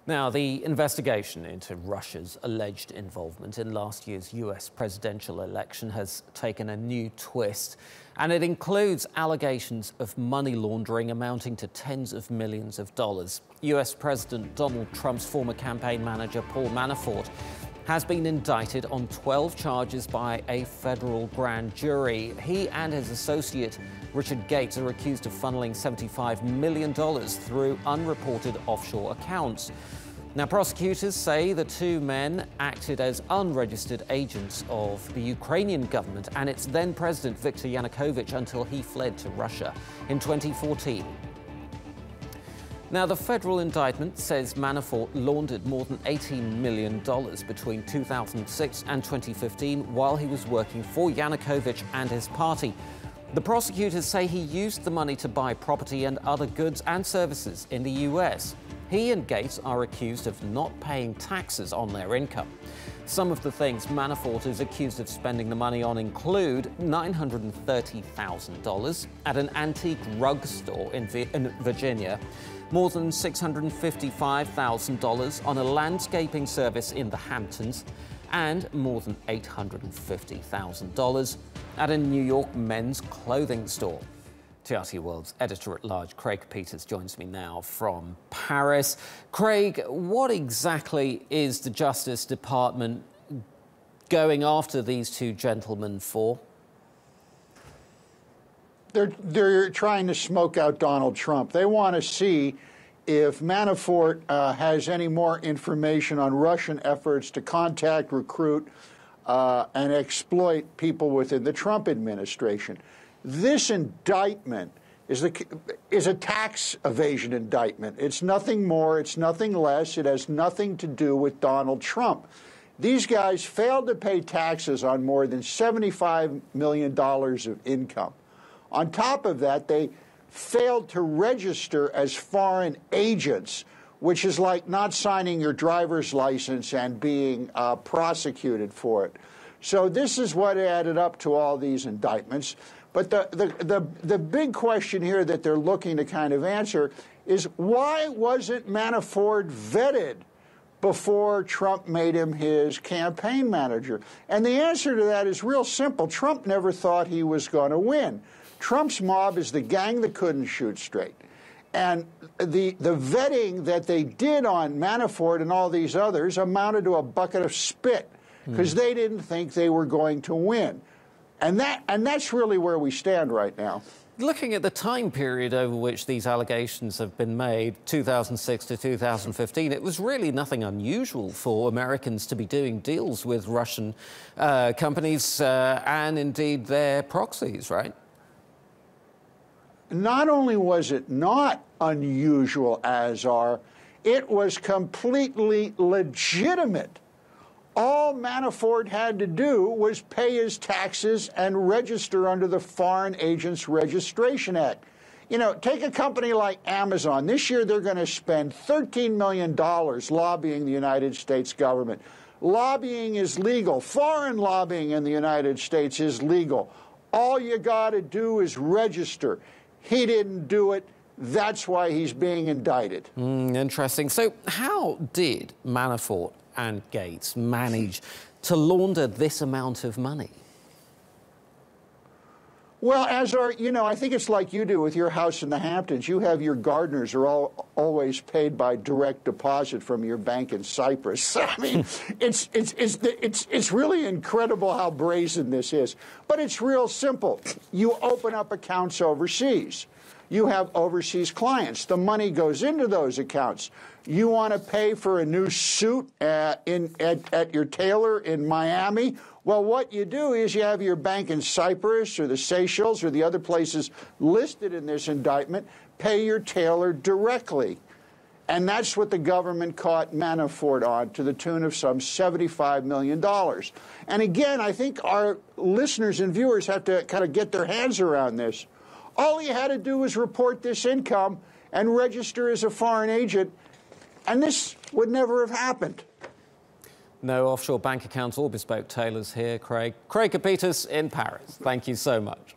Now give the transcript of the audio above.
Now, the investigation into Russia's alleged involvement in last year's US presidential election has taken a new twist, and it includes allegations of money laundering amounting to tens of millions of dollars. US President Donald Trump's former campaign manager, Paul Manafort, has been indicted on 12 charges by a federal grand jury. He and his associate, Richard Gates, are accused of funneling $75 million through unreported offshore accounts. Now, prosecutors say the two men acted as unregistered agents of the Ukrainian government and its then president, Viktor Yanukovych, until he fled to Russia in 2014. Now, the federal indictment says Manafort laundered more than $18 million between 2006 and 2015 while he was working for Yanukovych and his party. The prosecutors say he used the money to buy property and other goods and services in the US. He and Gates are accused of not paying taxes on their income. Some of the things Manafort is accused of spending the money on include $930,000 at an antique rug store in Virginia, more than $655,000 on a landscaping service in the Hamptons, and more than $850,000 at a New York men's clothing store. TRT World's editor-at-large, Craig Copetas, joins me now from Paris. Craig, what exactly is the Justice Department going after these two gentlemen for? They're trying to smoke out Donald Trump. They want to see if Manafort has any more information on Russian efforts to contact, recruit, and exploit people within the Trump administration. This indictment is a tax evasion indictment. It's nothing more, it's nothing less. It has nothing to do with Donald Trump. These guys failed to pay taxes on more than $75 million of income. On top of that, they failed to register as foreign agents, which is like not signing your driver's license and being prosecuted for it. So this is what added up to all these indictments. But the big question here that they're looking to kind of answer is, why wasn't Manafort vetted before Trump made him his campaign manager? And the answer to that is real simple. Trump never thought he was going to win. Trump's mob is the gang that couldn't shoot straight. And the vetting that they did on Manafort and all these others amounted to a bucket of spit, because they didn't think they were going to win. And that's really where we stand right now. Looking at the time period over which these allegations have been made, 2006 to 2015, it was really nothing unusual for Americans to be doing deals with Russian companies and indeed their proxies, right? Not only was it not unusual, Azar, it was completely legitimate. All Manafort had to do was pay his taxes and register under the Foreign Agents Registration Act. You know, take a company like Amazon. This year they're going to spend $13 million lobbying the United States government. Lobbying is legal. Foreign lobbying in the United States is legal. All you got to do is register. He didn't do it. That's why he's being indicted. Interesting. So how did Manafort and Gates manage to launder this amount of money? Well, Azar, you know, I think it's like you do with your house in the Hamptons. You have your gardeners are always paid by direct deposit from your bank in Cyprus. I mean, it's really incredible how brazen this is. But it's real simple. You open up accounts overseas. You have overseas clients. The money goes into those accounts. You want to pay for a new suit at your tailor in Miami? Well, what you do is you have your bank in Cyprus or the Seychelles or the other places listed in this indictment pay your tailor directly. And that's what the government caught Manafort on, to the tune of some $75 million. And again, I think our listeners and viewers have to kind of get their hands around this. All he had to do was report this income and register as a foreign agent, and this would never have happened. No offshore bank accounts or bespoke tailors here, Craig. Craig Copetas in Paris. Thank you so much.